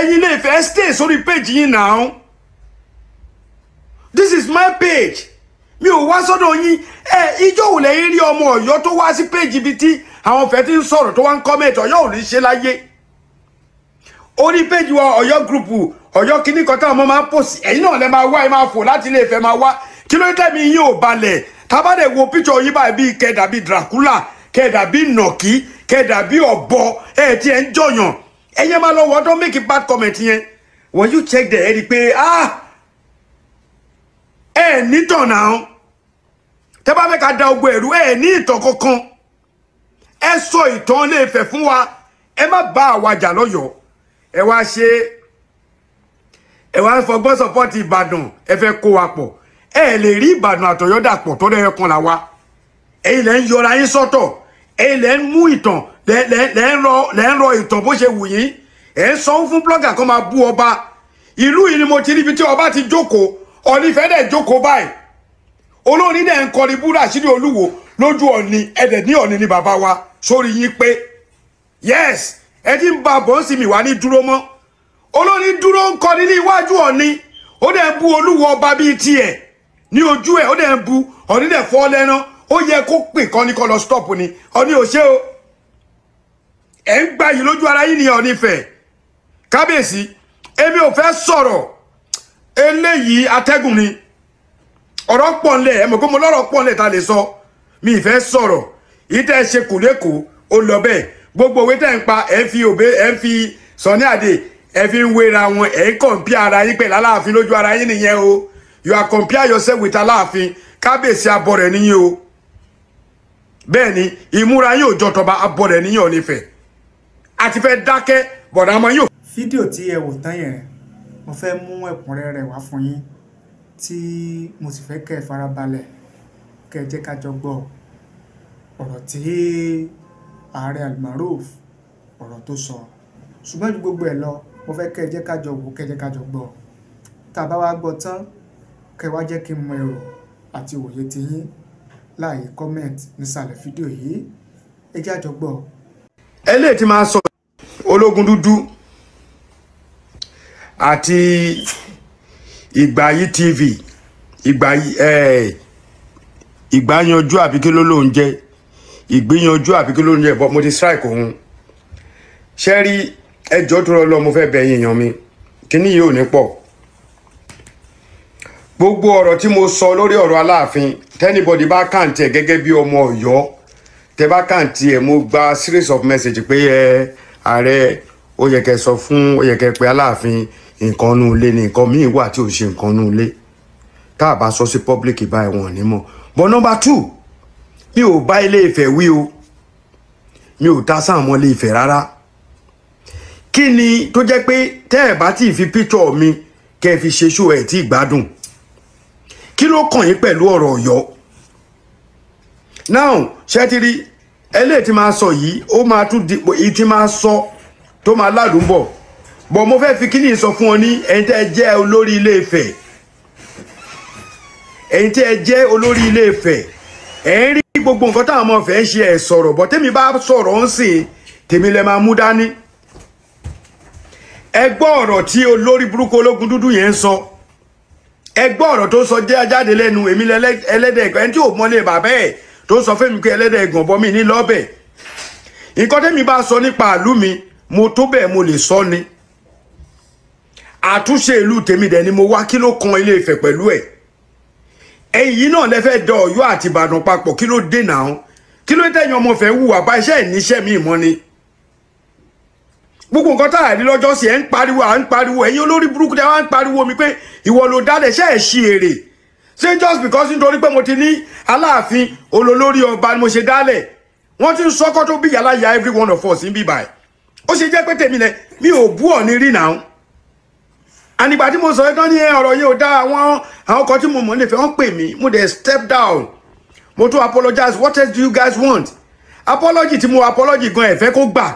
ẹ̀yin lè fẹ́ stay sórí page yín now. This is my page. Mi ò wá sọ́dọ̀ yín. Ìjọ́ wo lẹ́yìn rí ọmọ Ọ̀yọ́ tó wá sí page ibi tí àwọn fẹ́ ti ń sọ̀rọ̀ tó wá ń comment Ọ̀yọ́ ò ní ṣe láyé. Orí page wa Ọ̀yọ́ group Ọ̀yọ́ kíní kan táwọn ọmọ máa ń post. Ẹ̀yin náà lẹ máa wá ẹ máa fò láti ilé Ifẹ̀ máa wá. Kí ló tẹ́ mi yín ò balẹ̀? Tá bá dẹ̀ wo picture yín báyìí bí kẹ́ dàbí Dracula, kẹ́ dàbí Nọ̀kí, kẹ́ dàbí ọ̀bọ, tí ẹ ń jọyàn. Ẹ̀yin máa lọ wọ́n don't make a bad comment yẹn. When you check there ẹ rí pé nítàn náà. Tẹ́ bá fẹ́ ká da ogbó ẹ̀rú ní ìtàn kankan. Ẹ sọ ìtàn Ilé Ifẹ̀ fún wa. Ẹ má bá àwa jà lọ́yọ̀ọ́. Ẹ wá ṣe ẹ wá fọgbọ́n support Ìbàdàn ẹ fẹ́ kó wa pọ̀. Ẹ lè rí Ìbàdàn àtọ̀yọ́ dàpọ̀ tó dẹ̀ kan là wa. Ẹ̀yin lẹ ń yọra yín sọ́tọ̀. Ẹ̀yin lẹ ń mú ìtàn lẹ ń rọ ìtàn bó ṣe wù yín. Ẹ ń sọ fún blogger kan máa bú ọba. Ìlú yìí ni mo ti rí ibi tí ọba ti jókòó. Ọ̀ní fẹ́ dẹ̀ jókòó báyìí. Olórin dẹ̀ ń kọrin búra sírí Olúwo lójú Ọ̀ní ẹ̀dẹ̀ ní Ọ̀ní ni bàbá wa sórí yín pé yes ẹ ti ń ba bọ́ sí mi wá ní dúró mọ́. Olórin dúró ń kọrin ní iwájú Ọ̀ní ó dẹ̀ ń bu Olúwo ọba bíi tiẹ̀ ní ojú ẹ̀ ó dẹ̀ ń bu Ọ̀ní dẹ̀ fọ́ lẹ́rán ó yẹ kó pè kán ní kó lọ stop ni Ọ̀ní ò ṣe o ẹ̀ ń gbà yìí lójú ara yín ní Ọ̀ní fẹ̀ kábíyèsí èmi ò fẹ́ sọ̀rọ̀ eléyìí atẹ́gùn ni ọ̀rọ̀ pọ̀ nlẹ̀ ẹ mọ̀ pé mo lọ́rọ̀ pọ̀ nlẹ̀ ta lè sọ mi ìfẹ́ sọ̀rọ̀ ìtẹ́ ṣe kù lẹ́kọ̀ọ́ ó lọ bẹ́ẹ̀ gbogbo òwe tẹ́ ń pa ẹ̀ ń fi òbé ẹ̀ ń fi Sunny Adé ẹ̀ fi ń wéra wọn ẹ̀ ń compare ara yín pẹ̀lú Aláàfin lójú ara yín nìyẹn o you are compare yourself with Aláàfin kábíyèsí abọ́ rẹ̀ níyìn o bẹ́ẹ̀ ni ìmúra yín ò jọ tọba abọ́ rẹ̀ níyìn Ọ̀ní Ifẹ̀ àti fẹ́ dákẹ́ bọ̀dà ọmọ yín. fídíò tí ẹ wò tán yẹn mo fẹ́ mú ẹ̀kúnrẹ́rẹ́ wá fún yín tí mo sì fẹ́ kẹ́ ẹ farabalẹ̀ kẹ́ ẹ jẹ́ ká jọ gbọ́ ọ̀rọ̀ tí ààrẹ Almaroof ọ̀rọ̀ tó sọ ṣùgbọ́n ju gbogbo ẹ̀ lọ mo fẹ́ kẹ́ ẹ jẹ́ ká jọ wò kẹ́ ẹ jẹ́ ká jọ gbọ́ tá a bá wá gbọ́ tán kẹ́ ẹ wá jẹ́ kí n mọ èrò àti òye ti yín láàyè comment nísàlẹ̀ fídíò yìí ẹ jẹ́ àjọ gbọ́. eléyìí tí máa sọ ológun dúdú àti Ìgbàyí TV ìgbàyanjú àbí kí ló lóun jẹ ìgbìyànjú àbí kí ló ń jẹ bọ mo ti strike òun ṣe rí ẹjọ́ tó rọ lọ mo fẹ́ bẹ̀ yín èèyàn mi kíní yìí ò ní pọ̀ gbogbo ọ̀rọ̀ tí mo sọ lórí ọ̀rọ̀ Aláàfin tẹ́nibọ̀dì bá kàǹtì ẹ̀ gẹ́gẹ́ bí ọmọ Ọ̀yọ́ tẹ́ bá kàǹtì ẹ̀ mo gba series of message pé ààrẹ ó yẹ kẹ́ sọ fún ó yẹ kẹ́ pé Aláàfin nǹkan nù ilé ni nǹkan míì wà tí ò ṣe nǹkan nù ilé tá a bá sọ sí public báyìí wọn ní mọ̀ but number 2 mi ò bá Ilé Ifẹ̀ wí o mi ò ta sáà mọ́ Ilé Ifẹ̀ rárá kí ni tó jẹ́ pé tẹ́ ẹ̀ bá tí fi picture mi kẹ́ ẹ fi ṣe show ẹ̀ tí ìgbádùn kí ló kàn yín pẹ̀lú ọ̀rọ̀ Ọ̀yọ́ now ṣé ti rí eléyìí tí máa sọ yìí ó máa tún di tí máa sọ tó máa ládùn bọ̀ bọ̀ mo fẹ́ fi kíní sọ fún ọ ní ẹ̀yin tẹ́ ẹ jẹ́ olórí Ilé Ifẹ̀ ẹ̀yin tẹ́ ẹ jẹ́ olórí Ilé Ifẹ̀ ẹ̀ ń rí gbogbo nǹkan táwọn ọmọ Ifẹ̀ ń ṣe ẹ̀ sọ̀rọ̀ bọ̀ tèmi bá sọ̀rọ̀ ń sìn tèmi lẹ máa mú dání ẹ gbọ́ ọ̀rọ̀ tí olórí burúkú ológun dúdú yẹn ń sọ ẹ gbọ́ ọ̀rọ̀ tó sọ jẹ́ jáde lẹ́nu èmi ẹlẹ́dẹ̀ ẹ̀gbọ́n ẹni tí ò mọ́lé bàbá ẹ̀ tó sọ fẹ́mi pé ẹlẹ́dẹ̀ ẹ̀gbọ́n bọ́ mi ní lọ́bẹ̀ nǹkan tèmi bá sọ nípa ìlú mi mo tó bẹ́ẹ̀ mo lè sọ ni àtúnṣe ìlú tèmi dẹ̀ ni mo wá kí ló kan Ilé Ifẹ̀ pẹ̀lú ẹ̀ ẹ̀yin náà lẹ fẹ́ dọ Ọ̀yọ́ àti Ìbàdàn papọ̀ kí ló dé náà kí ló tẹ̀yìn ọmọ Ifẹ̀ wùwà bá iṣẹ́ ìníṣẹ́ mi mọ́ ni gbogbo nǹkan tá a rí lọ́jọ́ sí ẹ̀ ń pariwo ẹ̀yin olórí burúkú tẹ́ wá ń pariwo mi pé ìwọ ló dálẹ̀ ṣe ẹ̀ ṣí èrè ṣé just because nítorí pé mo ti ní Aláàfin olólórí ọba ni mo ṣe dálẹ̀ wọ́n ti ń sọ́kọ́ tó bí yàrá ya every one of us ń bí báyìí ó ṣe jẹ́ pé tèmi lẹ mi ò bú Ọ̀ní rí náà ànígbà tí mo sọ ẹ́ tán ní ọ̀rọ̀ yìí ò dá àwọn kan tí mo mọ̀ nífẹ̀ẹ́ wọ́n pè mí mo dẹ̀ step down mo tún apologize what else do you guys want apology tí mo apology gan ẹ fẹ́ kó gbà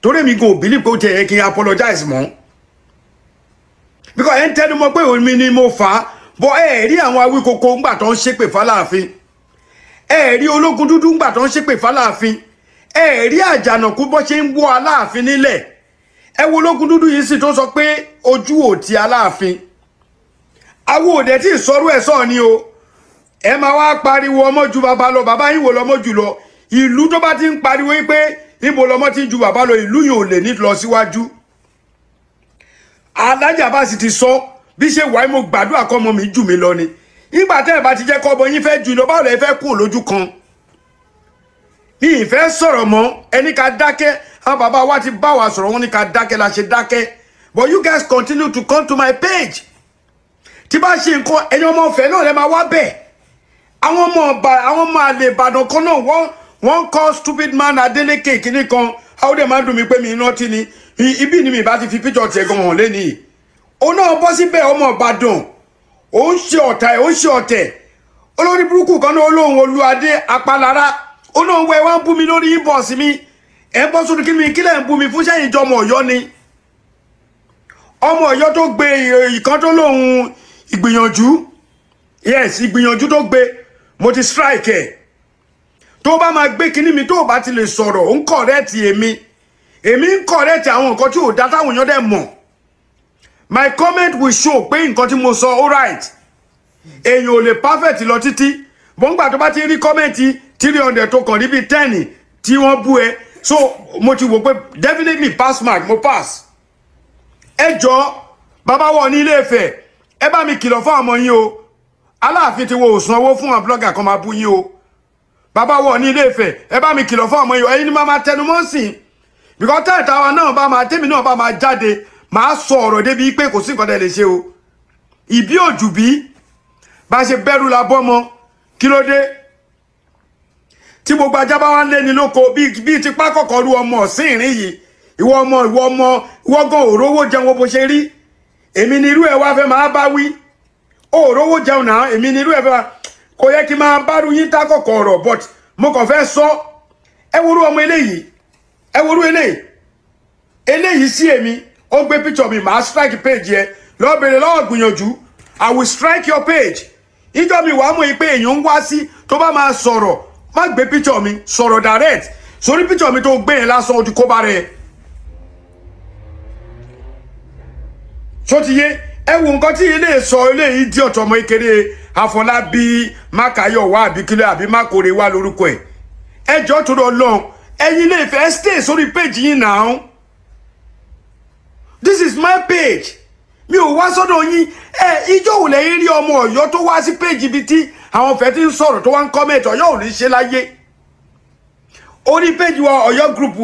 torí mi go believe pé ó jẹ́ kí n apologize mọ́ because ẹ ń tẹnu mọ́ pé omi ni mo fà á bọ́ ẹ rí àwọn Awíkókó ńgbà tó ń ṣépè f'Aláàfin ẹ rí ológun dúdú ńgbà tó ń ṣépè f'Aláàfin ẹ rí Àjànàkú bó ṣe ń wọ́ Aláàfin nílẹ̀ ẹ wo Ológun Dúdú yìí sì tó sọ pé ojú ò ti Aláàfin awo òde tí ìsọrú ẹ̀ sọ ni o ẹ máa wá pariwo ọmọ ju bàbá lọ bàbá yín wò lọmọ jù lọ ìlú tó bá ti ń pariwo pé níbo lọmọ ti ń ju bàbá lọ ìlú yìí ò lè ní lọ síwájú Alhaji Abbas ti sọ bí ṣe wà mo gbàdúrà kọ́ ọmọ mi jù mí lọ ni nígbà tẹ́ ẹ bá ti jẹ́ kọ́ ọmọ yín fẹ́ jù lọ báwo lẹ fẹ́ kú lójú kan ní ìfẹ́ sọ̀rọ̀ mọ́ ẹni ká dákẹ́ àwọn bàbá wa ti bá wa sọ̀rọ̀ wọn ní ká dákẹ́ la ṣe dákẹ́ but you guys continue to come to my page tí bá ṣe nǹkan ẹ̀yin ọmọ ọ̀fẹ́ náà lẹ máa wá bẹ̀ àwọn ọmọ àlè Ìbàdàn kan náà wọ́n call stupid man Adeleke kìíní kan àwọn dẹ̀ máa dùn mí pé mi iná tí ni ibi ni mi bá ti fi picture tiẹ̀ gan hàn lẹ́nìí òun náà bọ́ síbẹ̀ ọmọ Ìbàdàn ó ń ṣe ọ̀tá ẹ̀ ó ń ṣe ọ̀tẹ̀ olórí burúkú kan náà olóhùn Olúadé Apalára olóhùn wẹ̀ wá ń bú mi lórí inbox mi ẹ̀ ń bọ́ sórí kí mi kílẹ̀ ń bú mi fún sẹ́yìn ìjọ ọmọ Ọ̀yọ́ ni ọmọ Ọ̀yọ́ tó gbé ìkan tó lóhùn ìgbìyànjú yes ìgbìyànjú tó gbé mo ti strike ẹ̀ tó bá máa gbé kíní mi tó bá ti lè sọ̀rọ̀ ó ń correct èmi ń correct àwọn nǹkan tí ò dá táwọn èèyàn dẹ̀ mọ̀ my comment will show pé nǹkan tí mo sọ all right èèyàn ò lè perfect lọ títí bọ́ngbà tó bá ti rí kọ́mẹ́ǹtì 300 tó kàn níbi 10 tí wọ́n bú ẹ so mo ti wò pé definitely pass mark mo pass ẹ jọ bàbá wọ ní Ilé Ifẹ̀ ẹ bá mi kìlọ̀ fún ọmọ yín o Aláàfin ti wo òsùn owó fún àwọn blogger kan máa bú yín o bàbá wọ ní Ilé Ifẹ̀ ẹ bá mi kìlọ̀ fún ọmọ yín o ẹ̀yin ni máa tẹnumọ́ sí because tẹ́ẹ̀ta wa náà bá máa tẹ́mi náà bá máa jáde máa sọ ọ̀rọ̀ débi pé kò sí nǹkan tẹ́ lè ṣe o ìbí òjù bí bá ṣe bẹ̀rù la bọ́mọ kí ló dé tí gbogbo ajá bá wá ń lé ní lóko bí ti pákọ̀kọ̀ ru ọmọ ọ̀sìn ìrìn yìí ìwọ gan òrówó jẹun bó ṣe rí èmi ni irú ẹ̀ wá fẹ́ máa bá wí òrówó jẹun náà èmi ni irú ẹ̀ fẹ́ kò yẹ kí máa bá ru yín tákọ̀kọ̀ ọ̀rọ̀ but mo kàn fẹ́ sọ ẹ worú ọmọ eléyìí ẹ worú eléyìí sí èmi ó gbé picture mi máa strike page yẹ lọ bèrè lọ́wọ́ gbìyànjú I will strike your page ìjọ mi wàá mọ̀ pé èèyàn ń wá sí tó bá máa sọ̀rọ̀ má gbé picture mi sọ̀rọ̀ direct sórí picture mi tó gbé yẹn lásán ó ti kó bá rẹ̀ tó ti yé ẹ wo nǹkan tí ilé sọ eléyìí di ọ̀tọ̀ ọmọ ìkéré Afọlábí Mákayọ̀wá àbí kílẹ̀ àbí Mákòrè wá lórúkọ ẹ̀ ẹjọ́ tó lọ lọ ẹ̀yin Ilé Ifẹ̀ stay sórí page yín now this is my page mi ò wá sọ́dọ̀ yín ìjọ ò lẹ́yìn rí ọmọ Ọ̀yọ́ tó wá sí page ibi tí àwọn fẹ́ ti ń sọ̀rọ̀ tó wá ń comment Ọ̀yọ́ ò ní ṣe láyé orí page wa Ọ̀yọ́ group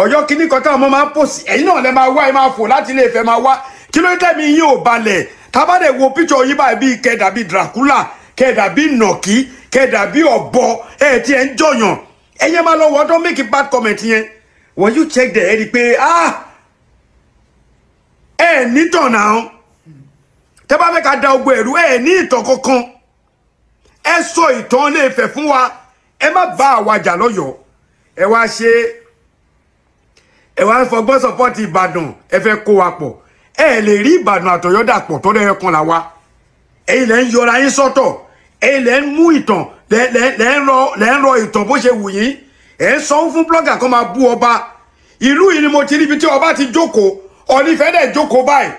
Ọ̀yọ́ kíní kan táwọn ọmọ máa ń post ẹ̀yin náà lẹ máa wá ẹ máa fò láti Ilé Ifẹ̀ máa wá kí ló tẹ́ mi yín ò balẹ̀ tábàdẹ̀ wo picture yín báyìí bí kẹ́ẹ̀dà bí Dracula kẹ́ẹ̀dà bí nàkí kẹ́ẹ̀dà bí ọ̀bọ tí ẹ̀ ń jọyàn ẹ̀yẹ́ máa lọ wọ́n tó make a bad comment yẹn when you check there ẹ rí i pé nítàn náà tẹ́ bá fẹ́ ká da ogbó ẹ̀rú ní ìtàn kankan ẹ sọ ìtàn Ilé Ifẹ̀ fún wa ẹ má bá àwa jà lọ́yọ̀ọ́ ẹ wá ń fọgbọ́n support Ìbàdàn ẹ fẹ́ kó wa pọ̀ ẹ lè rí Ìbàdàn àtọ̀yọ́ dàpọ̀ tó dẹ́yẹ kan là wa ẹ̀yin lẹ́ ń yọra yín sọ́tọ̀ ẹ̀yin lẹ́ ń mú ìtàn lẹ́ ń rọ ìtàn bó ṣe wù yín ẹ̀ ń sanwó fún blogger kan máa bú ọba ìlú yìí ni mo ti ríbi tí ọba ti jókòó Ọ̀ọ̀ni fẹ́ dẹ̀ jókòó báyìí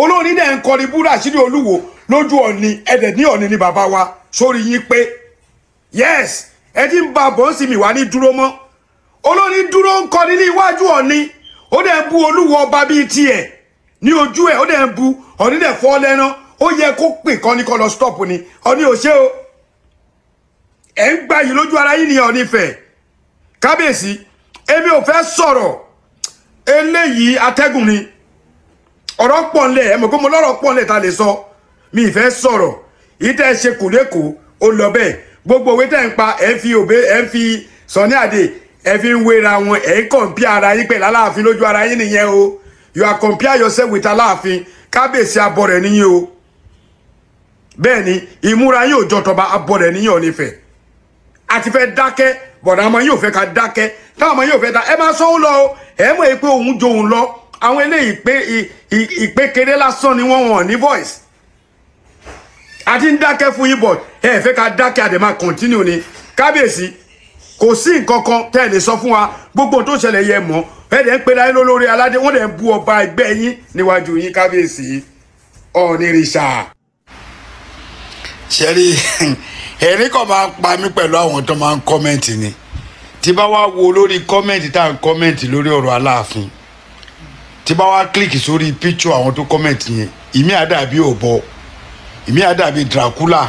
olórin dẹ̀ ń kọrin bú Ràṣídì Olúwo lójú Ọ̀ọ̀ni ẹ̀dẹ̀ ní Ọ̀ọ̀ni ni bàbá wa sórí yín pé yes ẹ ti ń ba bọ́ sí mi wá ní dúró mọ́ olórin dúró ń kọrin ní iwájú Ọ̀ọ̀ni ó dẹ̀ ń bú Olúwo ọba bíi tiẹ̀ ní ojú ẹ̀ ó dẹ̀ ń bú Ọ̀ọ̀ni dẹ̀ fọ́ lẹ́rán ó yẹ kó pè kán ní kó lọ stop ni Ọ̀ọ̀ni ò ṣe o ẹ̀ ń gbà yìí lójú ara yín ní Ọ̀ọ̀ni fẹ̀ kábíyèsí èmi ò fẹ́ sọ̀rọ̀ eléyìí atẹ́gùn ni ọ̀rọ̀ pọ̀ ńlẹ̀ ẹ mọ̀ pé mo lọ́rọ̀ pọ̀ ńlẹ̀ ta lè sọ mi ìfẹ́ sọ̀rọ̀ yìí tẹ́ ṣe kù lẹ́kọ̀ọ́ ó lọ bẹ́ẹ̀ gbogbo òwe tẹ́ ń pa ẹ̀ ń fi òbé ẹ̀ ń fi Sunny Adé ẹ̀ fi ń wéra wọn ẹ̀ ń compare ara yín pẹ̀lú Aláàfin lójú ara yín nìyẹn o you are compare yourself with Aláàfin kábíyèsí abọ́ rẹ̀ níyìn o bẹ́ẹ̀ ni ìmúra yín ò jọ tọba abọ́ rẹ̀ níyìn Ọ̀ọ̀ni Ifẹ̀ àti fẹ́ dákẹ́ bọ̀dà ọmọ yóò fẹ́ ká dákẹ́ táwọn ọmọ yóò fẹ́ dá ẹ máa sọ́wọ́ lọ o ẹ mọ̀ pé òun jo òun lọ àwọn eléyìí pé ìpékeré lásán ni wọ́n wọ̀n ní voice àti ń dákẹ́ fún yín bọ̀ ẹ fẹ́ ká dákẹ́ àdè máa continue ni kábíyèsí kò sí nǹkan kan tẹ́ ẹ lè sọ fún wa gbogbo tó ṣẹlẹ̀ yẹ mọ́ bẹ́ẹ̀ dẹ̀ ń pe láyé lólórí aládé wọ́n dẹ̀ ń bú ọba ẹgbẹ́ yín níwájú yín kábíyèsí ọ̀nìrìṣà. ṣẹ́rí ẹ̀rí kan máa ń pa mí pẹ̀lú àwọn tó máa ń kọ́mẹ̀ntì ni tí bá wá wo lórí kọ́mẹ̀ntì tá à ń kọ́mẹ̀ntì lórí ọ̀rọ̀ Aláàfin tí bá wá kílìkì sórí píkṣọ àwọn tó kọ́mẹ̀ntì yẹn ìmí àdàbí ọ̀bọ ìmí àdàbí Dracula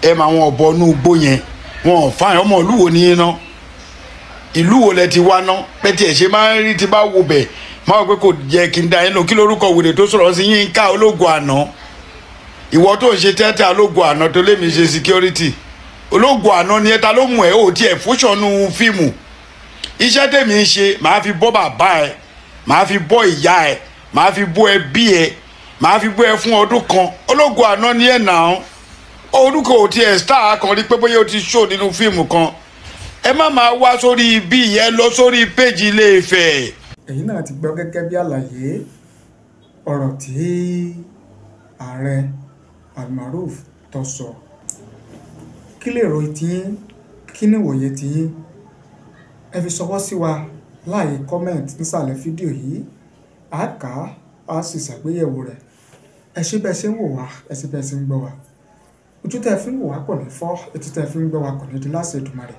ẹ máa wọn ọ̀bọ inú igbó yẹn wọn ò fáyìn ọmọ ìlú wo ní iná ìlú wo lẹ ti wá ná pẹ́tì ẹ̀ ṣe máa ń rí tí bá wo bẹ̀ máa wọ pé kò yẹ kí n da yín lò kí lórúkọ wèrè tó sọ̀rọ̀ sí Yínká Ológo Àná ìwọ tó ń ṣe tẹ́tẹ́ Ológo Àná tó lé mi ṣe security Ológo Àná ni ẹta ló mú ẹ ò tiẹ̀ fúnṣọ̀nù fíìmù iṣẹ́ tèmi ń ṣe màá fi bọ́ bàbá ẹ màá fi bọ́ ìyá ẹ màá fi bọ́ ẹbí ẹ màá fi bọ́ ẹ fún ọdún kan Ológo Àná ni ẹ̀ náà orúkọ ò tiẹ̀ star kan rí pé bóyá o ti show nínú fíìmù kan ẹ má máa wá sórí ibi yẹn lọ sórí péjì Ilé Ifẹ̀. èyí náà ti gbọ́ gẹ́gẹ́ bí àlàyé ọ̀rọ̀ tí ààrẹ Almaroof tó sọ kí lè rò tiyín kí ni ìwòye tiyín ẹ fi ṣọwọ́ sí wa láàyè comment nísàlẹ̀ fídíò yìí á kà á sì ṣàgbéyẹ̀wò rẹ̀ ẹ ṣé bẹ́ẹ̀ ṣe ń wò wá ẹ ṣé bẹ́ẹ̀ ṣe ń gbọ́ wá ojú tẹ́ fi ń wò wá kò ní fọ́ etí tẹ́ fi ń gbọ́ wá kò ní di láṣẹ Èdùmàrè.